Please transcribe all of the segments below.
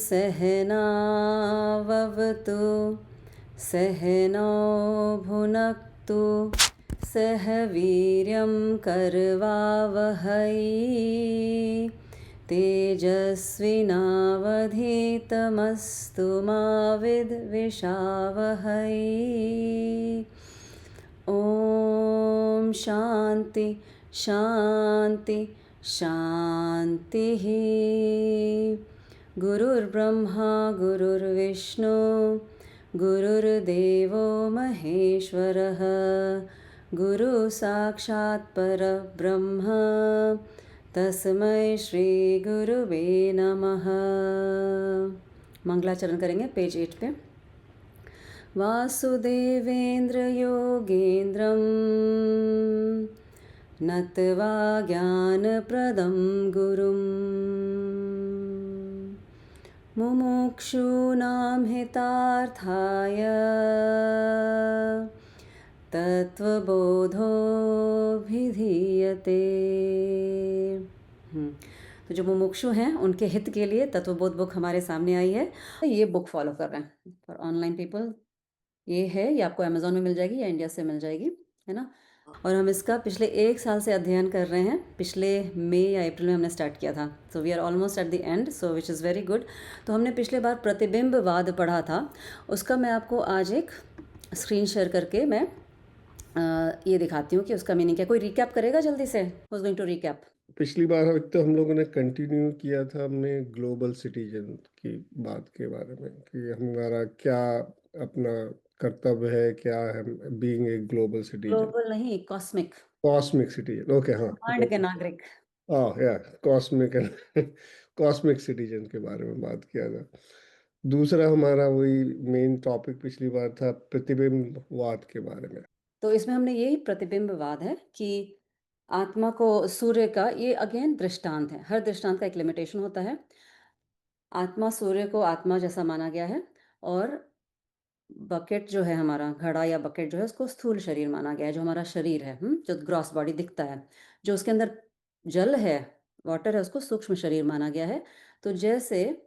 सहनाववतु सहनौ भुनक्तु सह वीर्यं करवावहै तेजस्विनावधीतमस्तु मा विद्विषावहै। ॐ शान्ति शान्ति शान्तिः। गुरुर्ब्रह्मा गुरुर्विष्णु गुरुर्देवो महेश्वरः गुरुसाक्षात् परब्रह्म तस्मै श्री गुरुवे नमः। मंगलाचरण करेंगे पेज 8 पे। वासुदेवेन्द्र योगेन्द्रं नत्वा ज्ञानप्रदं गुरुं मुमुक्षूणां हितार्थाय तत्वबोधोऽभिधीयते। तो जो मुमुक्षु हैं उनके हित के लिए तत्वबोध बुक हमारे सामने आई है। ये बुक फॉलो कर रहे हैं फॉर ऑनलाइन पीपल। ये है, ये आपको अमेज़ॉन में मिल जाएगी या इंडिया से मिल जाएगी, है ना। और हम इसका पिछले 1 साल से अध्ययन कर रहे हैं। पिछले मई या अप्रैल में हमने स्टार्ट किया था। So we are almost at the end, so which is very good. तो हमने पिछले बार प्रतिबिंबवाद पढ़ा था, उसका मैं आपको आज एक स्क्रीन शेयर करके मैं ये दिखाती हूँ कि उसका मीनिंग क्या। कोई रिकैप करेगा जल्दी से? Who is going to recap? पिछली बार तो हम लोगों ने कंटिन्यू किया था, हमने ग्लोबल सिटीजन की बात के बारे में कि हमारा क्या अपना कर्तव्य है, क्या है being a global citizen, global नहीं, कॉस्मिक, कॉस्मिक सिटीजन। ओके, हाँ, ब्रह्मांड के नागरिक। या कॉस्मिक कॉस्मिक सिटीजन के बारे में बात किया था। दूसरा हमारा वही मेन टॉपिक पिछली बार था प्रतिबिंबवाद के बारे में। तो इसमें हमने यही प्रतिबिंबवाद है कि आत्मा को सूर्य का, ये अगेन दृष्टांत है, हर दृष्टांत का एक लिमिटेशन होता है। आत्मा, सूर्य को आत्मा जैसा माना गया है, और बकेट जो है हमारा, घड़ा या बकेट जो है, उसको स्थूल शरीर माना गया है, जो हमारा शरीर है, जो ग्रॉस बॉडी दिखता है। जो उसके अंदर जल है, वाटर है, उसको सूक्ष्म शरीर माना गया है। तो जैसे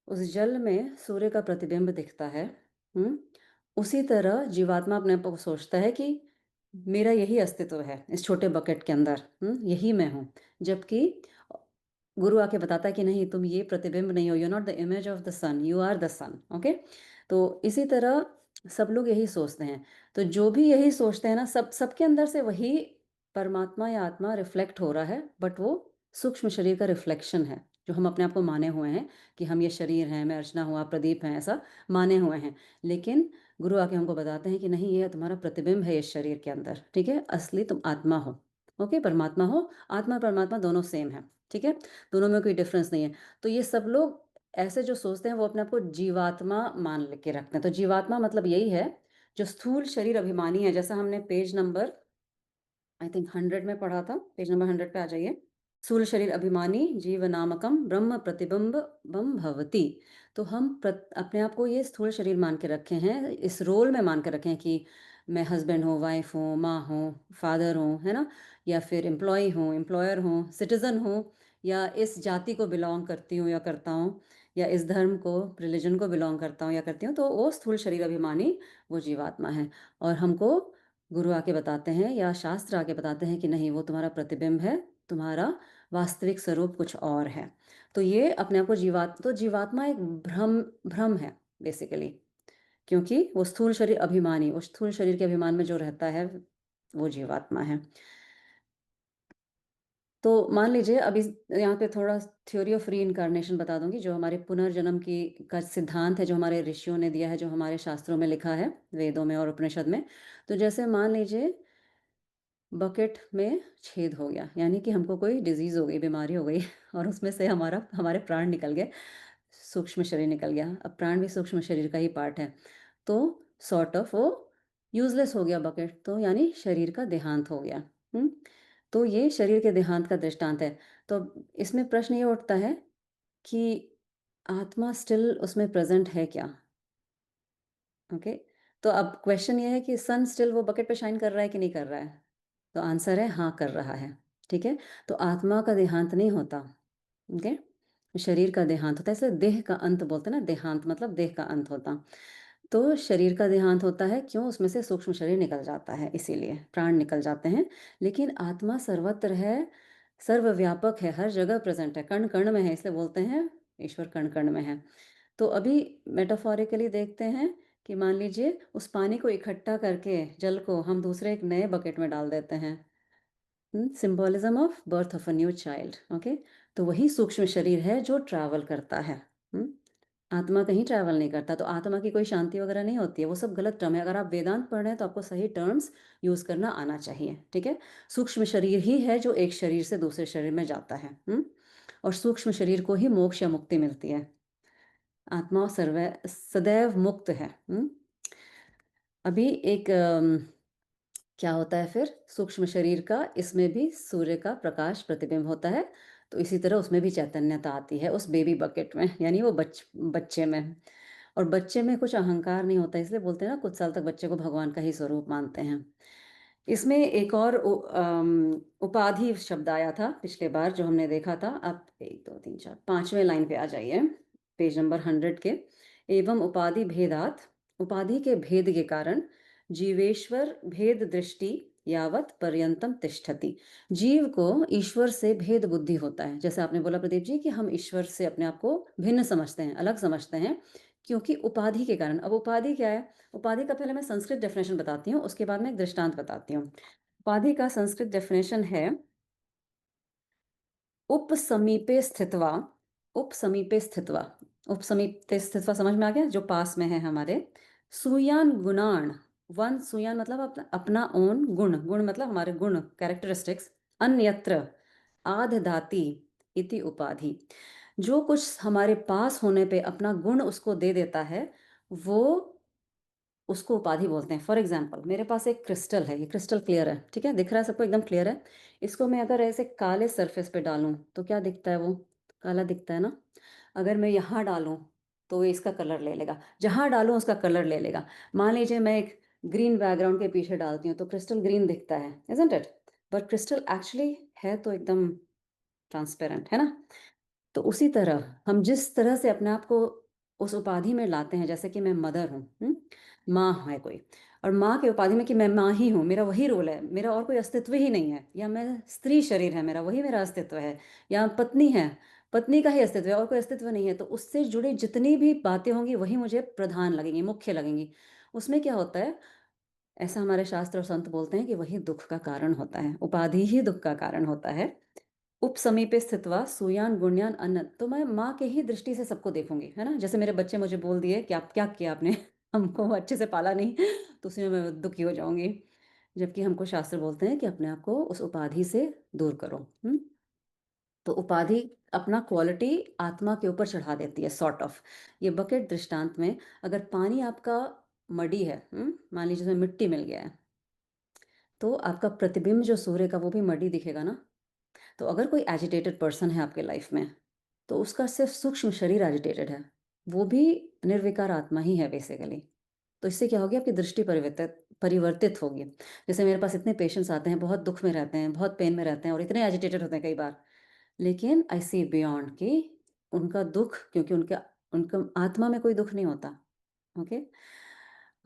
उस जल में सूर्य का प्रतिबिंब दिखता है, उसी तरह जीवात्मा अपने आप को सोचता है कि मेरा यही अस्तित्व है इस छोटे बकेट के अंदर, यही मैं हूँ। जबकि गुरु आके बताता है कि नहीं, तुम ये प्रतिबिंब नहीं हो, you are not the image of the sun, you are the sun. Okay, तो इसी तरह सब लोग यही सोचते हैं। तो जो भी यही सोचते हैं ना, सबके अंदर से वही परमात्मा या आत्मा रिफ्लेक्ट हो रहा है, बट वो सूक्ष्म शरीर का रिफ्लेक्शन है, जो हम अपने आप को माने हुए हैं कि हम ये शरीर हैं, मैं अर्चना हूँ, आप प्रदीप हैं, ऐसा माने हुए हैं। लेकिन गुरु आके हमको बताते हैं कि नहीं, ये तुम्हारा प्रतिबिंब है इस शरीर के अंदर, ठीक है। असली तुम आत्मा हो, ओके, परमात्मा हो। आत्मा और परमात्मा दोनों सेम है, ठीक है, दोनों में कोई डिफरेंस नहीं है। तो ये सब लोग ऐसे जो सोचते हैं, वो अपने आप को जीवात्मा मान के रखते हैं। तो जीवात्मा मतलब यही है जो स्थूल शरीर अभिमानी है, जैसा हमने पेज नंबर आई थिंक 100 में पढ़ा था। पेज नंबर 100 पे आ जाइए। स्थूल शरीर अभिमानी जीव नामकम ब्रह्म प्रतिबिंब बम भवती। तो हम अपने आप को ये स्थूल शरीर मान के रखे हैं, इस रोल में मान के रखे हैं कि मैं हस्बैंड हूँ, वाइफ हूँ, माँ हूँ, फादर हूँ, है ना, या फिर एम्प्लॉय हूँ, एम्प्लॉयर हूँ, सिटीजन हूँ, या इस जाति को बिलोंग करती हूँ या करता हूँ, या इस धर्म को, रिलीजन को बिलोंग करता हूँ या करती हूँ। तो वो स्थूल शरीर अभिमानी वो जीवात्मा है। और हमको गुरु आके बताते हैं या शास्त्र आके बताते हैं कि नहीं, वो तुम्हारा प्रतिबिंब है, तुम्हारा वास्तविक स्वरूप कुछ और है। तो ये अपने आप को जीवात्मा एक भ्रम है बेसिकली, क्योंकि वो स्थूल शरीर अभिमानी, उस स्थूल शरीर के अभिमान में जो रहता है वो जीवात्मा है। तो मान लीजिए अभी यहाँ पे थोड़ा थ्योरी ऑफ री इनकारनेशन बता दूंगी, जो हमारे पुनर्जन्म की का सिद्धांत है, जो हमारे ऋषियों ने दिया है, जो हमारे शास्त्रों में लिखा है, वेदों में और उपनिषद में। तो जैसे मान लीजिए बकेट में छेद हो गया, यानी कि हमको कोई डिजीज़ हो गई, बीमारी हो गई और उसमें से हमारे प्राण निकल गए, सूक्ष्म शरीर निकल गया। अब प्राण भी सूक्ष्म शरीर का ही पार्ट है। तो सॉर्ट ऑफ वो यूजलेस हो गया बकेट, तो यानी शरीर का देहांत हो गया। तो ये शरीर के देहांत का दृष्टांत है। तो इसमें प्रश्न ये उठता है कि आत्मा स्टिल उसमें प्रेजेंट है क्या? ओके, तो अब क्वेश्चन ये है कि सन स्टिल वो बकेट पे शाइन कर रहा है कि नहीं कर रहा है? तो आंसर है हाँ, कर रहा है, ठीक है। तो आत्मा का देहांत नहीं होता, ओके, शरीर का देहांत होता है, इसे देह का अंत बोलते हैं ना, देहांत मतलब देह का अंत होता। तो शरीर का देहांत होता है, क्यों? उसमें से सूक्ष्म शरीर निकल जाता है, इसीलिए प्राण निकल जाते हैं। लेकिन आत्मा सर्वत्र है, सर्वव्यापक है, हर जगह प्रेज़ेंट है, कण-कण में है, इसलिए बोलते हैं ईश्वर कण-कण में है। तो अभी मेटाफोरिकली देखते हैं कि मान लीजिए उस पानी को इकट्ठा करके, जल को हम दूसरे एक नए बकेट में डाल देते हैं। Symbolism of birth of a new child, okay. तो वही सूक्ष्म शरीर है जो ट्रैवल करता है। हुँ? आत्मा कहीं ट्रैवल नहीं करता, तो आत्मा की कोई शांति वगैरह नहीं होती है, वो सब गलत टर्म है। अगर आप वेदांत पढ़ रहे हैं तो आपको सही टर्म्स यूज़ करना आना चाहिए, ठीक है? सूक्ष्म शरीर ही है जो एक शरीर से दूसरे शरीर में जाता है। और सूक्ष्म शरीर को ही मोक्ष या मुक्ति मिलती है। आत्मा सदैव मुक्त है। अभी एक क्या होता है फिर? सूक्ष्म शरीर का, इसमें भी सूर्य का प्रकाश प्रतिबिंब होता है, तो इसी तरह उसमें भी चैतन्यता आती है उस बेबी बकेट में, यानी वो बच्चे में। और बच्चे में कुछ अहंकार नहीं होता, इसलिए बोलते हैं ना, कुछ साल तक बच्चे को भगवान का ही स्वरूप मानते हैं। इसमें एक और उपाधि शब्द आया था पिछले बार जो हमने देखा था। आप 1, 2, 3, 4 5वें लाइन पे आ जाइए, पेज नंबर 100 के। एवं उपाधि भेदात, उपाधि के भेद के कारण जीवेश्वर भेद दृष्टि यावत पर्यंतम तिष्ठति। जीव को ईश्वर से भेद बुद्धि होता है। जैसे आपने बोला प्रदीप जी कि हम ईश्वर से अपने आप को भिन्न समझते हैं, अलग समझते हैं, क्योंकि उपाधि के कारण। अब उपाधि क्या है? उपाधि का पहले मैं संस्कृत डेफिनेशन बताती हूँ, उसके बाद मैं एक दृष्टांत बताती हूँ। उपाधि का संस्कृत डेफिनेशन है उपसमीपे स्थित्वा। उपसमीपे स्थित्वा, उपसमीपे स्थित्वा समझ में आ गया? जो पास में है हमारे। सूयान गुणान, वन सूयान मतलब अपना ओन, गुण, गुण मतलब हमारे गुण, कैरेक्टरिस्टिक्स। अन्यत्र आदधाति इति उपाधि। जो कुछ हमारे पास होने पे अपना गुण उसको दे देता है, वो उसको उपाधि बोलते हैं। फॉर एग्जाम्पल मेरे पास एक क्रिस्टल है, ये क्रिस्टल क्लियर है, ठीक है, दिख रहा है सबको, एकदम क्लियर है। इसको मैं अगर ऐसे काले सरफेस पे डालूं तो क्या दिखता है? वो काला दिखता है ना। अगर मैं यहाँ डालूं तो ये इसका कलर ले लेगा, जहाँ डालूं उसका कलर ले लेगा। मान लीजिए मैं एक ग्रीन बैकग्राउंड के पीछे डालती हूँ तो क्रिस्टल ग्रीन दिखता है, isn't it? But crystal actually है तो एकदम ट्रांसपेरेंट, है ना? तो उसी तरह हम जिस तरह से अपने आप को उस उपाधि में लाते हैं, जैसे कि मैं मदर हूँ, माँ है कोई, और माँ के उपाधि में कि मैं माँ ही हूँ, मेरा वही रोल है, मेरा और कोई अस्तित्व ही नहीं है। या मैं स्त्री शरीर है मेरा, वही मेरा अस्तित्व है। या पत्नी है, पत्नी का ही अस्तित्व है, और कोई अस्तित्व नहीं है। तो उससे जुड़ी जितनी भी बातें होंगी वही मुझे प्रधान लगेंगी, मुख्य लगेंगी। उसमें क्या होता है, ऐसा हमारे शास्त्र और संत बोलते हैं कि वही दुख का कारण होता है, उपाधि ही दुख का कारण होता है। उपसमीपे स्थित्वा सूयान गुण्यान अन्न, तो मैं माँ के ही दृष्टि से सबको देखूंगी, है ना? जैसे मेरे बच्चे मुझे बोल दिए कि आप क्या किया आपने, हमको अच्छे से पाला नहीं, तो उसमें मैं दुखी हो जाऊंगी। जबकि हमको शास्त्र बोलते हैं कि अपने आप को उस उपाधि से दूर करो। तो उपाधि अपना क्वालिटी आत्मा के ऊपर चढ़ा देती है, सॉर्ट ऑफ। ये बकेट दृष्टांत में, अगर पानी आपका मडी है, मान लीजिए उसमें मिट्टी मिल गया है, तो आपका प्रतिबिंब जो सूर्य का वो भी मडी दिखेगा ना। तो अगर कोई एजिटेटेड पर्सन है आपके लाइफ में, तो उसका सिर्फ सूक्ष्म शरीर एजिटेटेड है, वो भी निर्विकार आत्मा ही है बेसिकली। तो इससे क्या होगी, आपकी दृष्टि परिवर्तित परिवर्तित होगी। जैसे मेरे पास इतने पेशेंट्स आते हैं, बहुत दुख में रहते हैं, बहुत पेन में रहते हैं, और इतने एजिटेटेड होते हैं कई बार, लेकिन आई सी बियॉन्ड कि उनका दुख, क्योंकि उनका उनका आत्मा में कोई दुख नहीं होता। ओके।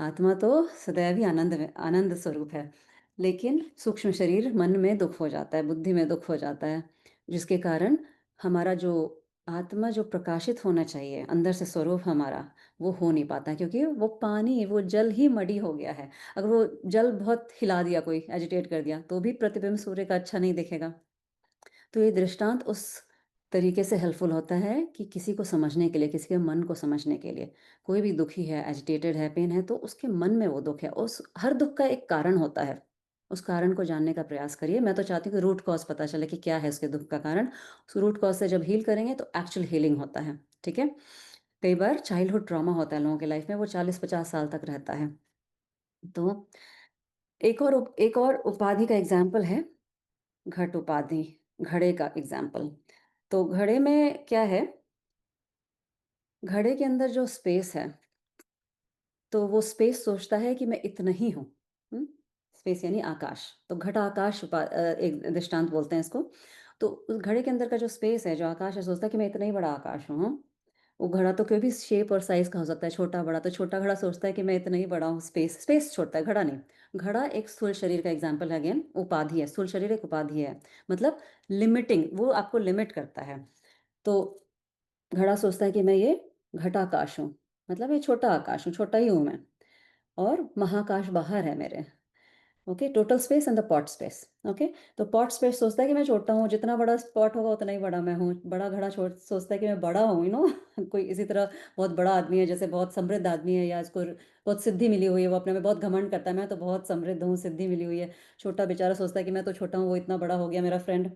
आत्मा तो सदैव ही आनंद में, आनंद स्वरूप है। लेकिन सूक्ष्म शरीर मन में दुख हो जाता है, बुद्धि में दुख हो जाता है, जिसके कारण हमारा जो आत्मा जो प्रकाशित होना चाहिए अंदर से स्वरूप हमारा, वो हो नहीं पाता, क्योंकि वो पानी, वो जल ही मडी हो गया है। अगर वो जल बहुत हिला दिया, कोई एजिटेट कर दिया, तो भी प्रतिबिंब सूर्य का अच्छा नहीं दिखेगा। तो ये दृष्टांत उस तरीके से हेल्पफुल होता है कि किसी को समझने के लिए, किसी के मन को समझने के लिए। कोई भी दुखी है, एजिटेटेड है, पेन है, तो उसके मन में वो दुख है। उस हर दुख का एक कारण होता है, उस कारण को जानने का प्रयास करिए। मैं तो चाहती हूँ कि रूट कॉज पता चले कि क्या है उसके दुख का कारण। उस रूट कॉज से जब हील करेंगे तो एक्चुअल हीलिंग होता है, ठीक है? कई बार चाइल्डहुड ट्रॉमा होता है लोगों के लाइफ में, वो 40-50 साल तक रहता है। तो एक और उपाधि का एग्जाम्पल है, घट उपाधि, घड़े का एग्जाम्पल। तो घड़े में क्या है, घड़े के अंदर जो स्पेस है, तो वो स्पेस सोचता है कि मैं इतना ही हूँ। स्पेस यानी आकाश। तो घट आकाश एक दृष्टांत बोलते हैं इसको। तो उस घड़े के अंदर का जो स्पेस है, जो आकाश है, सोचता है कि मैं इतना ही बड़ा आकाश हूँ, हाँ। वो घड़ा तो कोई भी शेप और साइज़ का हो सकता है, छोटा-बड़ा, तो छोटा घड़ा सोचता है कि मैं इतना ही बड़ा हूँ, स्पेस स्पेस छोड़ता है, घड़ा नहीं। घड़ा एक स्थूल शरीर का एग्ज़ाम्पल है, अगेन उपाधि है, स्थूल शरीर एक उपाधि है। मतलब लिमिटिंग, वो आपको लिमिट करता है। तो घड़ा सोचता है कि मैं ये घटाकाश हूँ, मतलब ये छोटा आकाश हूँ, छोटा ही हूँ मैं, और महाकाश बाहर है मेरे। Okay, total space and the pot space. Okay, तो पॉट स्पेस सोचता है कि मैं छोटा हूँ, जितना बड़ा पॉट होगा उतना ही बड़ा मैं हूँ। बड़ा घड़ा सोचता है कि मैं बड़ा हूँ, कोई इसी तरह बहुत बड़ा आदमी है, जैसे बहुत समृद्ध आदमी है, या इसको बहुत सिद्धि मिली हुई है, वो अपने में बहुत घमंड करता है, मैं तो बहुत समृद्ध हूँ, सिद्धि मिली हुई है। छोटा बेचारा सोचता है कि मैं तो छोटा हूँ, वो इतना बड़ा हो गया मेरा फ्रेंड।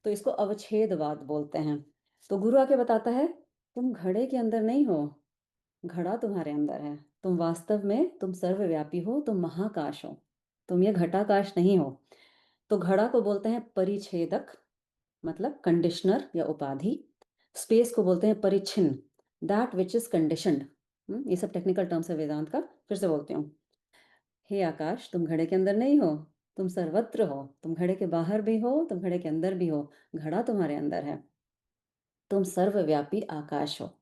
तो इसको अवच्छेदवाद बोलते हैं। तो गुरु आके बताता है, तुम घड़े के अंदर नहीं हो, घड़ा तुम्हारे अंदर है। तुम सर्वव्यापी हो, तुम महाकाश हो। तुम ये घटाकाश नहीं हो। तो घड़ा को बोलते हैं परिच्छेदक, मतलब कंडीशनर या उपाधि। स्पेस को बोलते हैं परिच्छिन्न, दैट व्हिच इज़ कंडीशन्ड। ये सब टेक्निकल टर्म्स है वेदांत का। फिर से बोलती हूँ। हे आकाश, तुम घड़े के अंदर नहीं हो, तुम सर्वत्र हो। तुम घड़े के बाहर भी हो, तुम घड़े के अंदर भी हो। घड़ा तुम्हारे अंदर है। तुम सर्वव्यापी आकाश हो।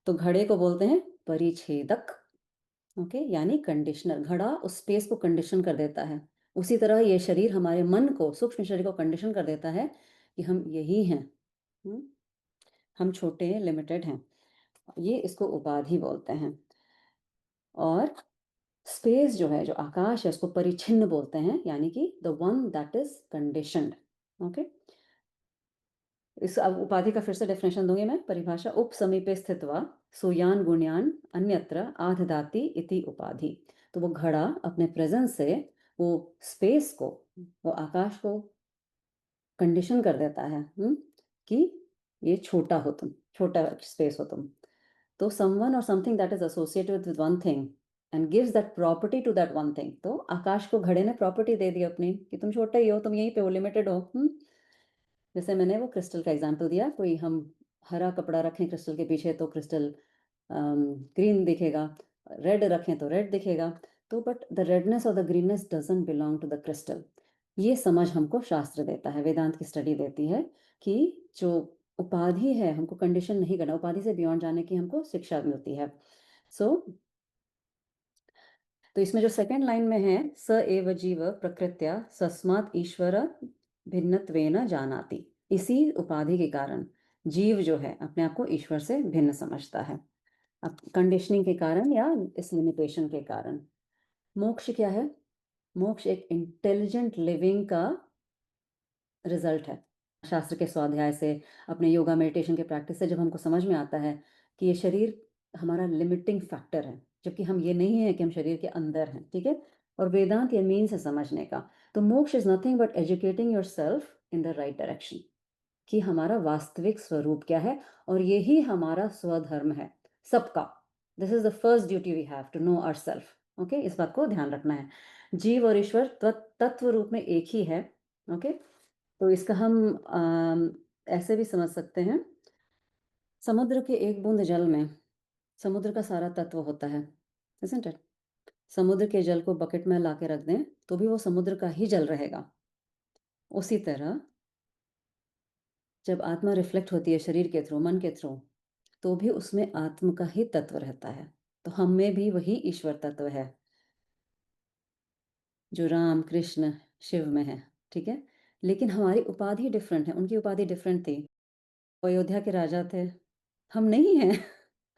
तो घड़े को बोलते हैं परिच्छेदक। ओके, यानी कंडीशनर। घड़ा उस स्पेस को कंडीशन कर देता है। उसी तरह ये शरीर हमारे मन को, सूक्ष्म शरीर को कंडीशन कर देता है कि हम यही हैं। हम्म, हम छोटे हैं, लिमिटेड हैं। ये इसको उपाधि बोलते हैं। और स्पेस जो है, जो आकाश है, उसको परिच्छिन्न बोलते हैं, यानी कि the one that is conditioned. Okay, इस अब उपाधि का फिर से डेफिनेशन दूंगी मैं, परिभाषा। उप समीपे स्थित्वा सुयान गुण्यान अन्यत्र आधदाति इति उपाधि। तो वो घड़ा अपने प्रेजेंस से वो स्पेस को, वो आकाश को कंडीशन कर देता है, कि ये छोटा हो तुम, छोटा स्पेस हो तुम। तो समवन और something that is associated with one thing and gives that property to that one thing. तो आकाश को घड़े ने प्रॉपर्टी दे दी अपनी, कि तुम छोटा ही हो, तुम यहीं पे हो, लिमिटेड हो। जैसे मैंने वो क्रिस्टल का एग्जांपल दिया, कोई हम हरा कपड़ा रखें क्रिस्टल के पीछे तो क्रिस्टल ग्रीन दिखेगा, रेड रखें तो रेड दिखेगा। तो बट द रेडनेस और the greenness doesn't belong to the crystal. ये समझ हमको शास्त्र देता है, वेदांत की स्टडी देती है, कि जो उपाधि है, हमको कंडीशन नहीं करना, उपाधि से बियॉन्ड जाने की हमको शिक्षा मिलती है। सो तो इसमें जो सेकंड लाइन में है, स एव जीव प्रकृत्या सस्मात् ईश्वर भिन्नत्वेन जानाति। इसी उपाधि के कारण जीव जो है अपने आप को ईश्वर से भिन्न समझता है, अब कंडीशनिंग के कारण या इस लिमिटेशन के कारण। मोक्ष क्या है? मोक्ष एक इंटेलिजेंट लिविंग का रिजल्ट है। शास्त्र के स्वाध्याय से, अपने योगा मेडिटेशन के प्रैक्टिस से जब हमको समझ में आता है कि ये शरीर हमारा लिमिटिंग फैक्टर है, जबकि हम ये नहीं है कि हम शरीर के अंदर हैं, ठीक है? और वेदांत ये मीन्स है समझने का। तो मोक्ष is nothing but educating yourself in the right direction, कि हमारा वास्तविक स्वरूप क्या है, और यही हमारा स्वधर्म है सबका। This is the first duty we have to know ourselves. Okay, इस बात को ध्यान रखना है। जीव और ईश्वर तत्व रूप में एक ही है। ओके, तो इसका हम ऐसे भी समझ सकते हैं, समुद्र के एक बूंद जल में समुद्र का सारा तत्व होता है, isn't it? समुद्र के जल को बकेट में ला के रख दें तो भी वो समुद्र का ही जल रहेगा। उसी तरह जब आत्मा रिफ्लेक्ट होती है शरीर के थ्रू, मन के थ्रू, तो भी उसमें आत्म का ही तत्व रहता है। तो हम में भी वही ईश्वर तत्व है, जो राम कृष्ण शिव में है, ठीक है? लेकिन हमारी उपाधि डिफरेंट है, उनकी उपाधि डिफरेंट थी। वो अयोध्या के राजा थे, हम नहीं हैं।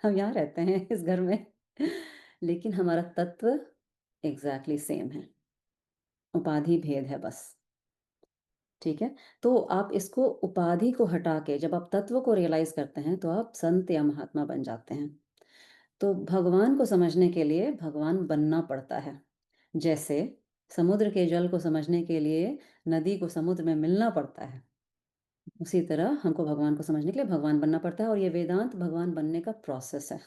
हम यहाँ रहते हैं इस घर में। लेकिन हमारा तत्व एग्जैक्टली सेम है, उपाधि भेद है बस। ठीक है, तो आप इसको, उपाधि को हटा के जब आप तत्व को रियलाइज करते हैं तो आप संत या महात्मा बन जाते हैं। तो भगवान को समझने के लिए भगवान बनना पड़ता है। जैसे समुद्र के जल को समझने के लिए नदी को समुद्र में मिलना पड़ता है, उसी तरह हमको भगवान को समझने के लिए भगवान बनना पड़ता है। और ये वेदांत भगवान बनने का प्रोसेस है।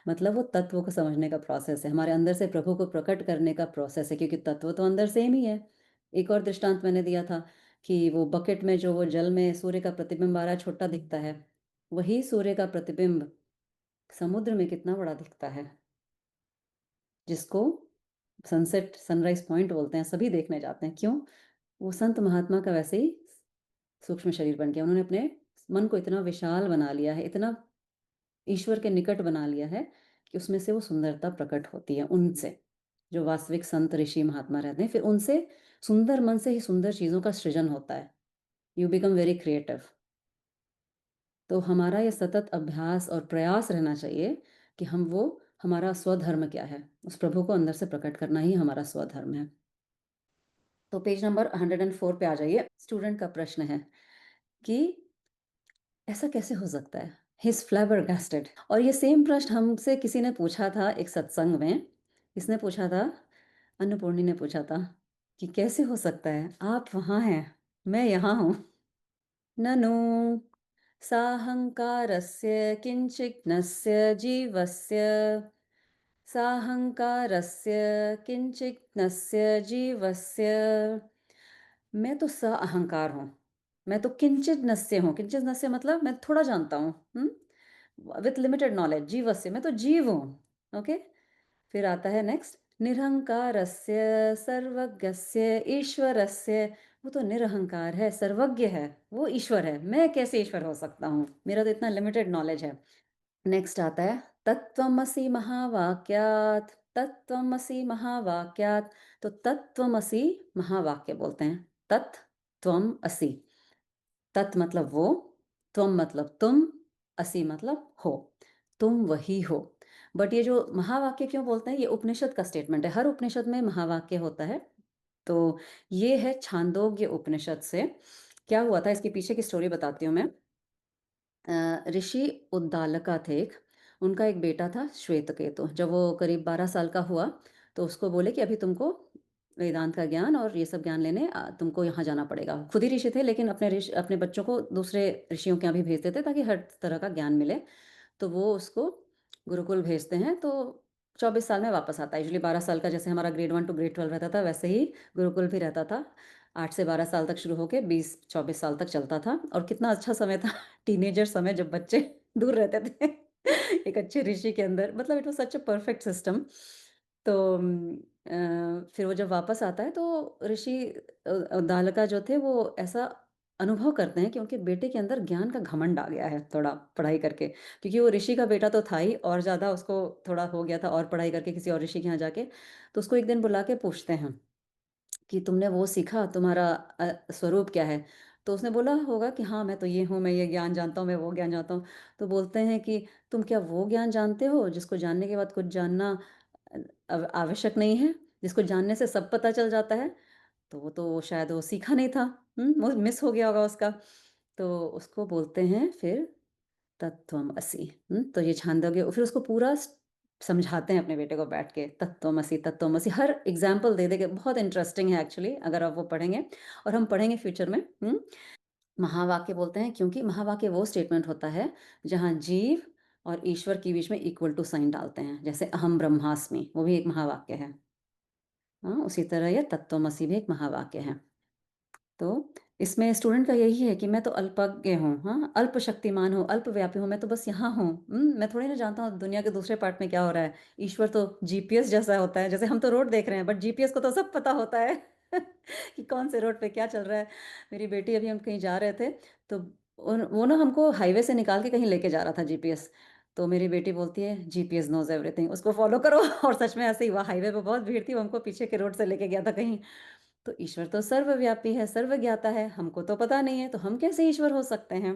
मतलब वो तत्व को समझने का प्रोसेस है, हमारे अंदर से प्रभु को प्रकट करने का प्रोसेस है, क्योंकि तत्व तो अंदर सेम ही है। एक और दृष्टांत मैंने दिया था कि वो बकेट में जो वो जल में सूर्य का प्रतिबिंब आ रहा है, छोटा दिखता है। वही सूर्य का प्रतिबिंब समुद्र में कितना बड़ा दिखता है, जिसको सनसेट सनराइज पॉइंट बोलते हैं, सभी देखने जाते हैं। क्यों? वो संत महात्मा का वैसे ही सूक्ष्म शरीर बन गया। उन्होंने अपने मन को इतना विशाल बना लिया है, इतना ईश्वर के निकट बना लिया है कि उसमें से वो सुंदरता प्रकट होती है उनसे। जो वास्तविक संत, ऋषि, महात्मा रहते हैं, फिर उनसे सुंदर मन से ही सुंदर चीज़ों का सृजन होता है। You become very creative. तो हमारा ये सतत अभ्यास और प्रयास रहना चाहिए कि हम वो हमारा स्वधर्म क्या है, उस प्रभु को अंदर से प्रकट करना ही हमारा स्वधर्म है। तो पेज नंबर 104 पे आ जाइए। स्टूडेंट का प्रश्न है कि ऐसा कैसे हो सकता है? He is फ्लैबरगास्टेड। और ये सेम प्रश्न हमसे किसी ने पूछा था एक सत्संग में। किसने पूछा था? अन्नपूर्णी ने पूछा था कि कैसे हो सकता है? आप वहाँ हैं, मैं यहाँ हूँ। ननु साहंकारस्य किञ्चिज्ञस्य जीवस्य साहंकारस्य किंचिज्ञस्य जीवस्य। मैं तो स अहंकार हूँ। मैं तो किंचित नस्य हूँ। किंचित नस्य मतलब मैं थोड़ा जानता हूँ। विथ लिमिटेड नॉलेज जीवस्य, मैं तो जीव हूँ। ओके। फिर आता है नेक्स्ट, निरहंकारस्य सर्वज्ञस्य ईश्वरस्य। वो तो निरहंकार है, सर्वज्ञ है, वो ईश्वर है। मैं कैसे ईश्वर हो सकता हूँ? मेरा तो इतना लिमिटेड नॉलेज है। नेक्स्ट आता है तत्त्वमसि महावाक्यात्। तत्त्वमसि महावाक्यात्। तो तत्त्वमसि महावाक्य बोलते हैं। तत् त्वम असि। तत् मतलब वो, त्वम मतलब तुम, असि मतलब हो। तुम वही हो। बट ये जो महावाक्य क्यों बोलते हैं, ये उपनिषद का स्टेटमेंट है। हर उपनिषद में महावाक्य होता है। तो ये है छांदोग्य उपनिषद से। क्या हुआ था, इसके पीछे की स्टोरी बताती हूँ मैं। ऋषि उद्दालका थे एक। उनका एक बेटा था श्वेतकेतु। जब वो करीब 12 साल का हुआ तो उसको बोले कि अभी तुमको वेदांत का ज्ञान और ये सब ज्ञान लेने तुमको यहाँ जाना पड़ेगा। खुद ही ऋषि थे लेकिन अपने बच्चों को दूसरे ऋषियों के यहाँ भी भेजते थे ताकि हर तरह का ज्ञान मिले। तो वो उसको गुरुकुल भेजते हैं तो 24 साल में वापस आता है। यूजुअली 12 साल का, जैसे हमारा ग्रेड 1 टू ग्रेड 12 रहता था, वैसे ही गुरुकुल भी रहता था। 8 से 12 साल तक शुरू होके 20-24 साल तक चलता था। और कितना अच्छा समय था टीनेजर समय, जब बच्चे दूर रहते थे एक अच्छे ऋषि के अंदर। मतलब it was such a perfect system. तो फिर वो जब वापस आता है तो ऋषि दालका जो थे वो ऐसा अनुभव करते हैं कि उनके बेटे के अंदर ज्ञान का घमंड आ गया है थोड़ा पढ़ाई करके। क्योंकि वो ऋषि का बेटा तो था ही, और ज़्यादा उसको थोड़ा हो गया था और पढ़ाई करके किसी और ऋषि के यहाँ जाके। तो उसको एक दिन बुला के पूछते हैं कि तुमने वो सीखा, तुम्हारा स्वरूप क्या है? तो उसने बोला होगा कि हाँ, मैं तो ये हूँ, मैं ये ज्ञान जानता हूँ, मैं वो ज्ञान जानता हूँ। तो बोलते हैं कि तुम क्या वो ज्ञान जानते हो जिसको जानने के बाद कुछ जानना आवश्यक नहीं है? जिसको जानने से सब पता चल जाता है? तो वो तो शायद वो सीखा नहीं था। वो मिस हो गया होगा उसका। तो उसको बोलते हैं फिर तत्त्वमसि। तो ये छांदोग्य फिर उसको पूरा समझाते हैं अपने बेटे को बैठ के, तत्त्वमसि, तत्त्वमसि, हर एग्ज़ाम्पल दे दे के। बहुत इंटरेस्टिंग है एक्चुअली, अगर आप वो पढ़ेंगे और हम पढ़ेंगे फ्यूचर में। महावाक्य बोलते हैं क्योंकि महावाक्य वो स्टेटमेंट होता है जहाँ जीव और ईश्वर के बीच में इक्वल टू साइन डालते हैं। जैसे अहम ब्रह्मास्मि, वो भी एक महावाक्य है। हाँ, उसी तरह ये तत्त्वमसि भी एक महावाक्य है। तो इसमें स्टूडेंट का यही है कि मैं तो अल्पज्ञ हूँ, हाँ, अल्प शक्तिमान हूँ, अल्पव्यापी हूँ, मैं तो बस यहाँ हूँ। मैं थोड़ी ना जानता हूँ दुनिया के दूसरे पार्ट में क्या हो रहा है। ईश्वर तो जीपीएस जैसा होता है, जैसे हम तो रोड देख रहे हैं बट जीपीएस को तो सब पता होता है कि कौन से रोड पे क्या चल रहा है। मेरी बेटी, अभी हम कहीं जा रहे थे तो वो ना हमको हाईवे से निकाल के कहीं लेके जा रहा था जीपीएस। तो मेरी बेटी बोलती है जीपीएस नोज एवरीथिंग, उसको फॉलो करो और सच में ऐसे ही हुआ। हाईवे पे बहुत भीड़ थी, वो हमको पीछे के रोड से लेके गया था कहीं। तो ईश्वर तो सर्वव्यापी है, सर्वज्ञाता है, हमको तो पता नहीं है, तो हम कैसे ईश्वर हो सकते हैं?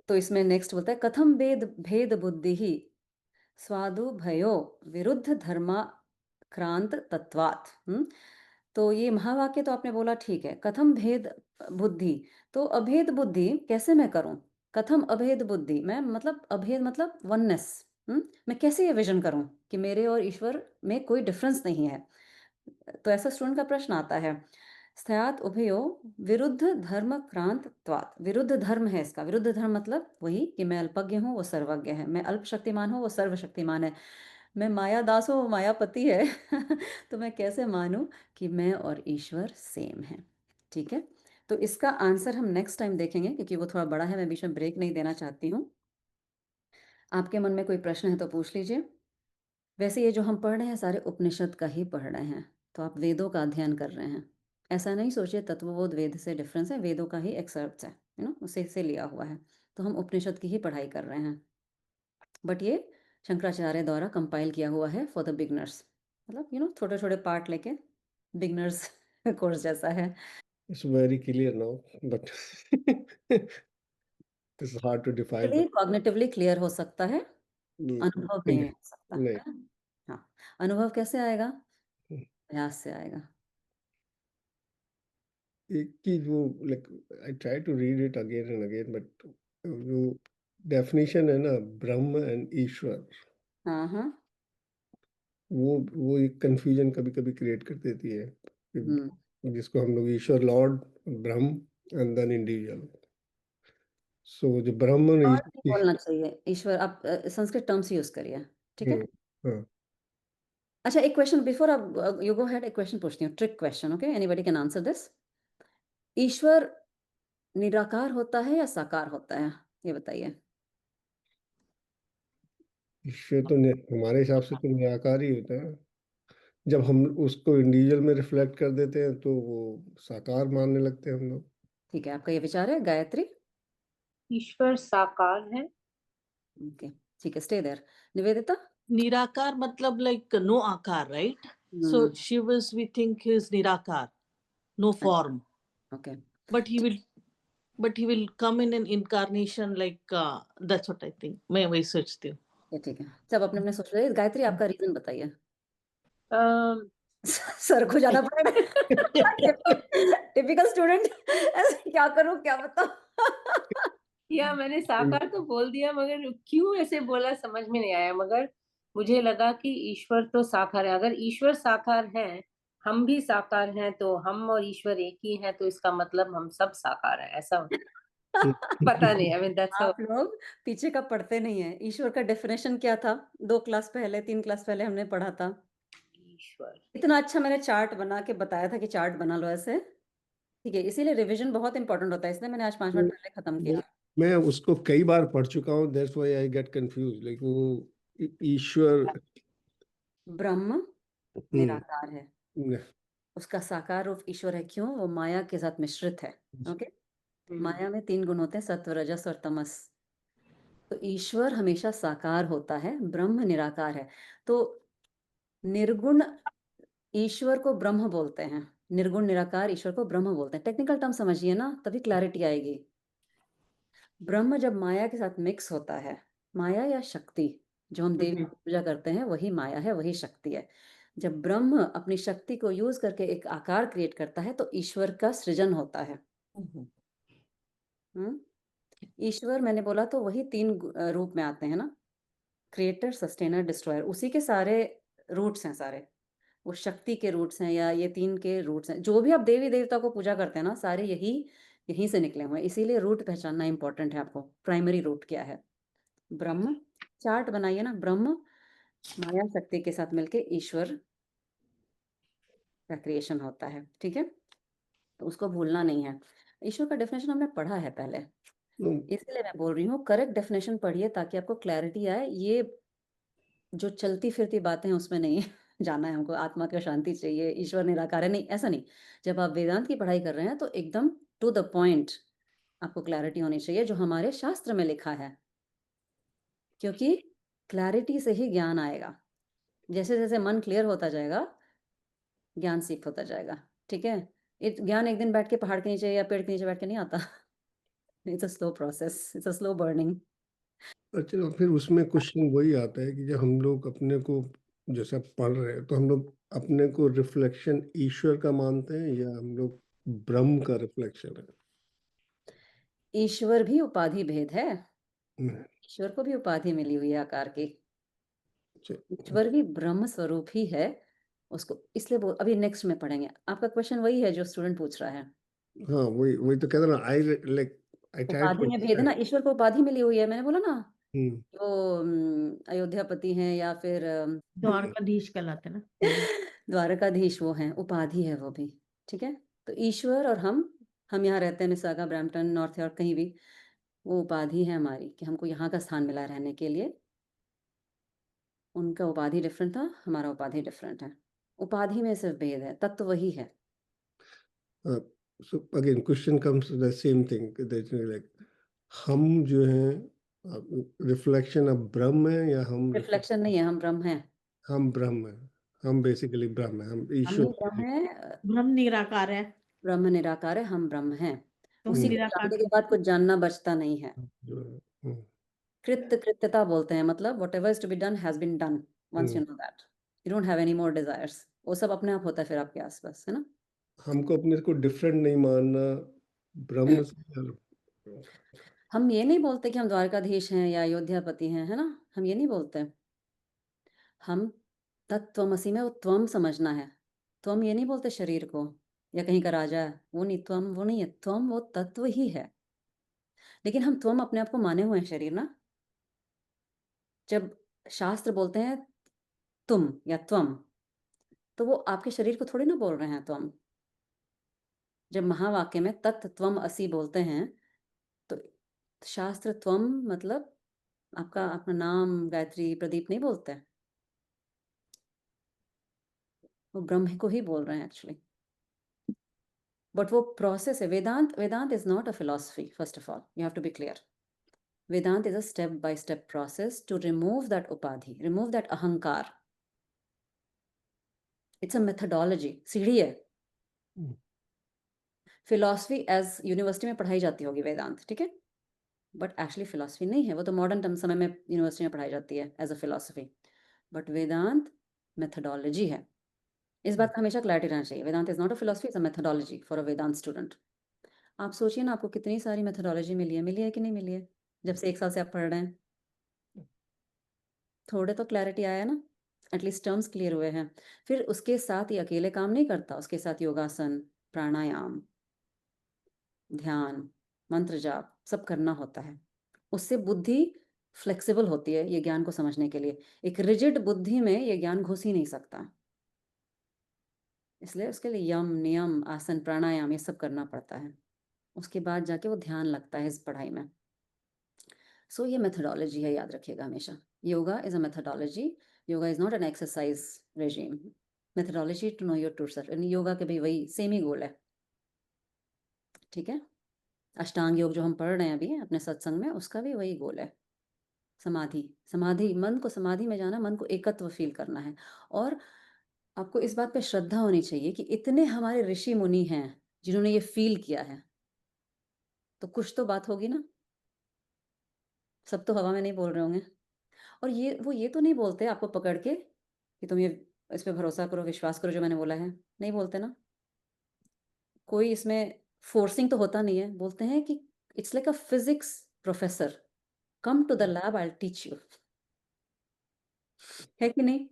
तो इसमें नेक्स्ट बोलता है कथम भेद भेद बुद्धि ही स्वादु भयो विरुद्ध धर्माक्रांत तत्वात्। तो ये महावाक्य तो आपने बोला ठीक है। कथम भेद बुद्धि, तो अभेद बुद्धि कैसे मैं करूं? कथम अभेद बुद्धि, मैं मतलब अभेद मतलब वननेस। मैं कैसे ये विजन करूं कि मेरे और ईश्वर में कोई डिफरेंस नहीं है? तो ऐसा स्टूडेंट का प्रश्न आता है। स्यात् उभयो विरुद्ध धर्मक्रांतत्वात्। विरुद्ध धर्म है इसका। विरुद्ध धर्म मतलब वही कि मैं अल्पज्ञ हूँ, वो सर्वज्ञ है। मैं अल्पशक्तिमान हूँ, वो सर्वशक्तिमान है। मैं मायादास हूँ, वो मायापति है। तो मैं कैसे मानूँ कि मैं और ईश्वर सेम हैं? ठीक है? तो इसका आंसर हम नेक्स्ट टाइम देखेंगे क्योंकि वो थोड़ा बड़ा है, मैं बीच में ब्रेक नहीं देना चाहती हूँ। आपके मन में कोई प्रश्न है तो पूछ लीजिए। वैसे ये जो हम पढ़ रहे हैं सारे उपनिषद का ही पढ़ रहे हैं, तो आप वेदों का अध्ययन कर रहे हैं। ऐसा नहीं सोचिए तत्वबोध वेद से डिफरेंस है, वेदों का ही एक्सर्प्ट्स है। उसी से लिया हुआ है। तो हम उपनिषद की ही पढ़ाई कर रहे हैं। बट ये शंकराचार्य द्वारा कंपाइल किया हुआ है फॉर द बिगिनर्स, मतलब छोटे-छोटे पार्ट लेके बिगिनर्स कोर्स जैसा है। It's very clear now, but it's hard to define the चलिए कॉग्निटिवली क्लियर हो सकता है, अनुभव नहीं नहीं, हो सकता, नहीं। है ना? हाँ, अनुभव कैसे आएगा? अभ्यास से आएगा। एक चीज़ वो like I try to read it again and again but जो डेफिनेशन है ना ब्रह्म एंड ईश्वर हाँ, हाँ। वो एक कंफ्यूजन कभी-कभी क्रिएट कर देती है, हुँ। जिसको हम लोग ईश्वर Lord, Brahma and than individual. सो जो ब्रह्म और और नहीं ईश बोलना चाहिए, ईश्वर आप संस्कृत टर्म्स यूज़ करिए, ठीक है? हुँ, हाँ, अच्छा एक क्वेश्चन बिफोर आप यू गो अहेड, एक क्वेश्चन पूछती हूँ, trick question, okay? Anybody can answer this. ईश्वर निराकार होता है या साकार होता है? ये बताइए। ईश्वर तो नि हमारे हिसाब से तो निराकार ही होता है। जब हम उसको इंडिविजुअल में रिफ्लेक्ट कर देते हैं, तो वो साकार मानने लगते हैं हम लोग। ठीक है, आपका ये विचार है, गायत्री? ईश्वर साकार है। ओके, ठीक है, stay there. Nivedita? Nirakar matlab like no akar, right? So hmm, Shivas we think is Nirakar, no अच्छा, form. Okay, But he will but he will come in an incarnation like that's what I think. मैं वही सोचती हूँ. ये ठीक है। सब अपने-अपने सोच रहे हैं, गायत्री आपका रीज़न बताइए। अम, सर को जाना पड़ रहा है। टिपिकल स्टूडेंट ऐसे क्या करूँ, क्या बताऊँ? या मैंने साकार तो बोल दिया मगर क्यों ऐसे बोला समझ में नहीं आया, मगर मुझे लगा कि ईश्वर तो साकार है। अगर ईश्वर साकार हैं, हम भी साकार हैं, तो हम और ईश्वर एक ही हैं, तो इसका मतलब हम सब साकार हैं, ऐसा पता नहीं, आई मीन दैट्स हाउ। आप लोग पीछे का पढ़ते नहीं हैं। ईश्वर का डेफिनिशन क्या था? 2 क्लास पहले, 3 क्लास पहले हमने पढ़ा था। ईश्वर इतना अच्छा मैंने चार्ट बना के बताया था कि चार्ट बना लो ऐसे, ठीक है? इसीलिए रिविज़न बहुत इम्पोर्टेंट होता है, इसलिए मैंने आज 5 मिनट पहले खत्म वो किया। मैं उसको कई बार पढ़ चुका हूँ, that's why I get confused like वो ईश्वर ब्रह्म हुँ, निराकार है, न उसका साकार रूप ईश्वर है, क्यों? वो माया के साथ मिश्रित है, ओके? हुँ, माया में 3 गुण होते हैं, सत्व, रजस और तमस। तो ईश्वर हमेशा साकार होता है, ब्रह्म निराकार है। तो निर्गुण ईश्वर को ब्रह्म बोलते हैं, निर्गुण निराकार ईश्वर को ब्रह्म बोलते हैं। टेक्निकल टर्म समझिए ना, तभी क्लैरिटी आएगी। ब्रह्म जब माया के साथ मिक्स होता है, माया या शक्ति, जो हम देवी हुँ, की पूजा करते हैं, वही माया है, वही शक्ति है। जब ब्रह्म अपनी शक्ति को यूज़ करके एक आकार क्रिएट करता है, तो ईश्वर का सृजन होता है। हुँ? ईश्वर मैंने बोला तो वही 3 रूप में आते हैं ना, क्रिएटर, सस्टेनर, डिस्ट्रॉयर, उसी के सारे रूट्स हैं सारे। वो शक्ति के रूट्स हैं या ये 3 के रूट्स हैं। जो भी आप देवी-देवता को पूजा करते हैं ना, सारे यही यहीं से निकले हुए हैं। इसीलिए रूट पहचानना इम्पोर्टेंट है आपको। प्राइमरी रूट क्या है? ब्रह्म, चार्ट बनाइए ना, ब्रह्म, माया शक्ति के साथ मिलके ईश्वर का क्रिएशन होता है, ठीक है? तो उसको भूलना नहीं है। ईश्वर का डेफिनिशन हमने पढ़ा है पहले, नो इसलिए मैं बोल रही हूँ करेक्ट डेफिनिशन पढ़िए ताकि आपको क्लैरिटी आए। ये जो चलती-फिरती बातें हैं उसमें नहीं जाना है हमको, आत्मा को शांति चाहिए, ईश्वर निराकार है, नहीं, ऐसा नहीं। जब आप वेदांत की पढ़ाई कर रहे हैं तो एकदम टू द पॉइंट आपको क्लैरिटी होनी चाहिए जो हमारे शास्त्र में लिखा है। क्योंकि क्लैरिटी से ही ज्ञान आएगा। जैसे-जैसे मन क्लियर होता जाएगा, ज्ञान सीख होता जाएगा, ठीक है? ज्ञान एक दिन बैठ के पहाड़ के नीचे या पेड़ के नीचे बैठ के नहीं आता। It's a slow process, it's a slow burning. अच्छा फिर उसमें क्वेश्चन वही आता है कि जब हम लोग अपने को जैसे आप पढ़ रहे हैं, तो हम लोग अपने को रिफ्लेक्शन ईश्वर का मानते हैं या हम लोग ब्रह्म का रिफ्लेक्शन है? ईश्वर भी उपाधि भेद है। हुँ, ईश्वर को भी उपाधि मिली हुई है आकार की। अच्छा ईश्वर भी ब्रह्म स्वरूप ही है। उसको इसलिए बोल अभी नेक्स्ट में पढ़ेंगे। आपका क्वेश्चन वही है जो स्टूडेंट पूछ रहा है। हाँ, वही वही तो कह रहा हूँ आई लाइक आई ट्राई उपाधि टू में भेद है ना, अंडरस्टैंड ईश्वर को उपाधि मिली हुई है। मैंने बोला ना, हुँ, वो अयोध्यापति हैं या फिर द्वारकाधीश कहलाते हैं ना। द्वारकाधीश वो हैं, उपाधि है वो भी, ठीक है? तो ईश्वर और हम यहाँ रहते हैं मिसिसागा, ब्रैम्पटन, नॉर्थ यॉर्क कहीं भी, वो उपाधि है हमारी कि हमको यहाँ का स्थान मिला रहने के लिए। उनका उपाधि डिफरेंट था, हमारा उपाधि डिफरेंट है। उपाधि में सिर्फ़ भेद है, तत्व वही है। हाँ, So again, question comes to the same thing that like हम जो हैं रिफ्लेक्शन ऑफ ब्रह्म है या हम रिफ्लेक्शन नहीं है, हम ब्रह्म हैं। हम ब्रह्म है, हम बेसिकली ब्रह्म है, हम हम ही ईश्वर ब्रह्म हैं, ब्रह्म निराकार है, ब्रह्म निराकार है, हम ब्रह्म हैं। तो उसी को निराकार जानने के बाद कुछ जानना बचता नहीं है। जो है। कृत्यता बोलते हैं, मतलब whatever is to be done has been done, once you hmm. Know that you don't have any more desires. वो सब अपने आप होता है फिर आपके आसपास, है ना। हमको अपने को डिफरेंट नहीं मानना ब्रह्म से और हम ये नहीं बोलते कि हम द्वारकाधीश हैं या अयोध्यापति हैं, है ना। हम ये नहीं बोलते। हम तत्त्वमसि में वो त्वम समझना है। त्वम ये नहीं बोलते शरीर को या कहीं का राजा है, वो नहीं, त्वम वो नहीं है, त्वम वो तत्व ही है। लेकिन हम त्वम अपने आप को माने हुए हैं शरीर ना। जब शास्त्र बोलते हैं तुम या त्वम, तो वो आपके शरीर को थोड़ी ना बोल रहे हैं त्वम। जब महावाक्य में तत् त्वम असि बोलते हैं, तो शास्त्र त्वम मतलब आपका अपना नाम गायत्री प्रदीप नहीं बोलते हैं, वो ब्रह्म को ही बोल रहे हैं एक्चुअली। बट वो प्रोसेस है। Vedanta is not a philosophy, first of all you have to be clear. Vedanta is a step by step process to remove that उपाधि, रिमूव दैट अहंकार। इट्स अ मेथडोलॉजी, सीढ़ी है। फिलॉसफी एज यूनिवर्सिटी में पढ़ाई जाती होगी वेदांत, ठीक है, बट एक्चुअली फिलॉसफी नहीं है। वो तो मॉडर्न समय में यूनिवर्सिटी में पढ़ाई जाती है as a philosophy, but Vedanta methodology है। इस बात का हमेशा क्लैरिटी रहना चाहिए। Vedanta is not a philosophy, is a methodology for a Vedanta student. आप सोचिए ना, आपको कितनी सारी मेथडोलॉजी मिली है कि नहीं मिली है जब से 1 साल से आप पढ़ रहे हैं। थोड़े तो क्लैरिटी आया ना, एटलीस्ट टर्म्स क्लियर हुए हैं। फिर उसके साथ ही अकेले काम नहीं करता, उसके साथ योगासन, प्राणायाम, ध्यान, मंत्र जाप सब करना होता है। उससे बुद्धि फ्लेक्सिबल होती है ये ज्ञान को समझने के लिए। एक रिजिड बुद्धि में ये ज्ञान घुस ही नहीं सकता, इसलिए उसके लिए यम नियम आसन प्राणायाम ये सब करना पड़ता है। उसके बाद जाके वो ध्यान लगता है इस पढ़ाई में। सो ये मेथडोलॉजी है, याद रखिएगा हमेशा। Yoga is a methodology, yoga is not an exercise regime. Methodology to know your true self. Yoga के भी वही सेम ही गोल है, ठीक है। अष्टांग योग जो हम पढ़ रहे हैं अभी अपने सत्संग में, उसका भी वही गोल है। समाधि, समाधि, मन को समाधि में जाना, मन को एकत्व फील करना है। और आपको इस बात पे श्रद्धा होनी चाहिए कि इतने हमारे ऋषि मुनि हैं जिन्होंने ये फील किया है, तो कुछ तो बात होगी ना। सब तो हवा में नहीं बोल रहे होंगे। और ये तो नहीं बोलते आपको पकड़ के कि तुम ये इस पे भरोसा करो, विश्वास करो जो मैंने बोला है, नहीं बोलते ना। कोई इसमें फोर्सिंग तो होता नहीं है। बोलते हैं कि it's like a physics professor, come to the lab, I will teach you, है कि नहीं।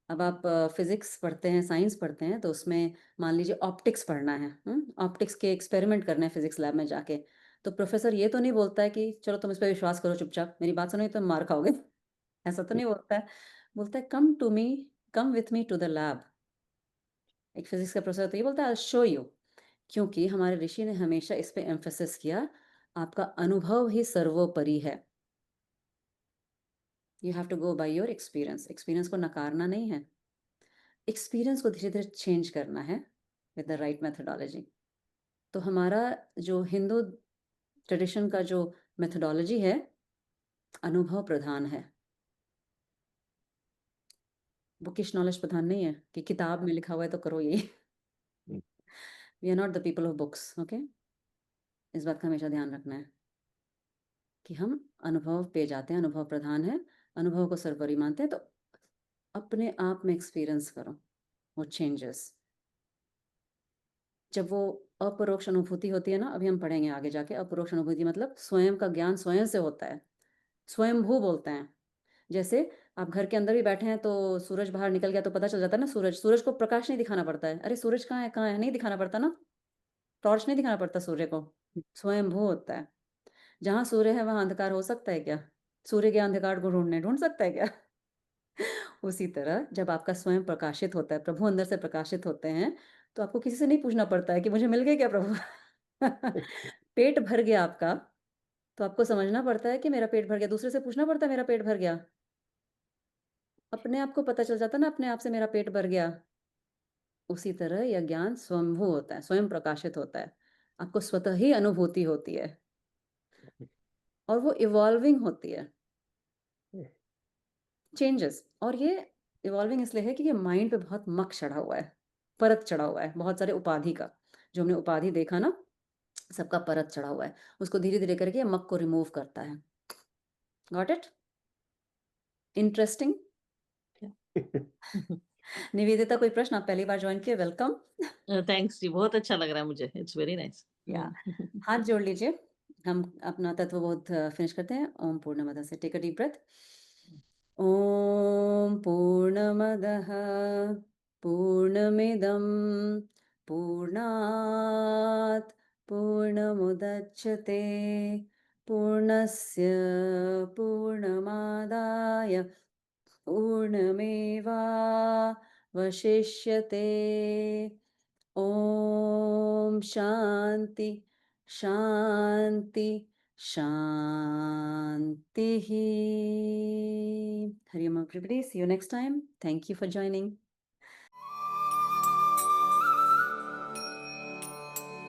अब आप फिजिक्स पढ़ते हैं, साइंस पढ़ते हैं, तो उसमें मान लीजिए ऑप्टिक्स पढ़ना है, ऑप्टिक्स के एक्सपेरिमेंट करने हैं फिजिक्स लैब में जाके। तो प्रोफेसर ये तो नहीं बोलता है कि चलो तुम इस पर विश्वास करो, चुपचाप मेरी बात सुनो, तुम मार खाओगे। ऐसा तो नहीं बोलता है। बोलता है come to me, come with me to the lab. एक फिजिक्स का प्रोफेसर तो ये बोलता है आई शो यू। क्योंकि हमारे ऋषि ने हमेशा इस पे एम्फेसिस किया, आपका अनुभव ही सर्वोपरि है। You have to go by your experience. Experience को नकारना नहीं है, एक्सपीरियंस को धीरे धीरे चेंज करना है विद द राइट मेथडोलॉजी। तो हमारा जो हिंदू ट्रेडिशन का जो मेथडोलॉजी है, अनुभव प्रधान है, बुकिश नॉलेज प्रधान नहीं है कि किताब में लिखा हुआ है तो करो यही। We are not the people of books, okay. इस बात का हमेशा ध्यान रखना है कि हम अनुभव पे जाते हैं, अनुभव प्रधान है, अनुभव को सर्वोपरि मानते हैं। तो अपने आप में एक्सपीरियंस करो वो चेंजेस। जब वो अपरोक्ष अनुभूति होती है ना, अभी हम पढ़ेंगे आगे जाके, अपरोक्ष अनुभूति मतलब स्वयं का ज्ञान स्वयं से होता है, स्वयंभू बोलते हैं। जैसे आप घर के अंदर भी बैठे हैं तो सूरज बाहर निकल गया तो पता चल जाता है ना। सूरज को प्रकाश नहीं दिखाना पड़ता है, अरे सूरज कहाँ है नहीं दिखाना पड़ता ना, टॉर्च नहीं दिखाना पड़ता सूर्य को, स्वयंभू होता है। जहाँ सूर्य है वहाँ अंधकार हो सकता है क्या? सूर्य के अंधकार को ढूंढ सकता है क्या? उसी तरह जब आपका स्वयं प्रकाशित होता है, प्रभु अंदर से प्रकाशित होते हैं, तो आपको किसी से नहीं पूछना पड़ता है कि मुझे मिल गए क्या प्रभु। पेट भर गया आपका, तो आपको समझना पड़ता है कि मेरा पेट भर गया। दूसरे से पूछना पड़ता है मेरा पेट भर गया? अपने आप को पता चल जाता ना, अपने आप से मेरा पेट भर गया। उसी तरह यह ज्ञान स्वयंभू होता है, स्वयं प्रकाशित होता है। आपको स्वतः ही अनुभूति होती है और वो इवॉल्विंग होती है। चेंजेस, और ये इवॉल्विंग इसलिए है कि ये माइंड पे बहुत मक चढ़ा हुआ है, परत चढ़ा हुआ है, बहुत सारे उपाधि का। जो हमने उपाधि देखा ना, सबका परत चढ़ा हुआ है। उसको धीरे-धीरे करके ये मक को रिमूव करता है। Got it? इंटरेस्टिंग। निवेदिता, कोई प्रश्न? आप पहली बार जॉइन किए, वेलकम। थैंक्स जी, बहुत अच्छा लग रहा है मुझे, इट्स वेरी नाइस। या हाथ जोड़ लीजिए। हम अपना तत्वबोध फिनिश करते हैं। ओम पूर्णमदः से टेक अ डीप ब्रेथ। ॐ पूर्णमदः पूर्णमिदं पूर्णात् पूर्णमुदच्यते पूर्णस्य पूर्णमादाय पूर्णमेवावशिष्यते। ॐ शान्ति शान्ति शान्तिः। Hari Om everybody. See you next time. Thank you for joining.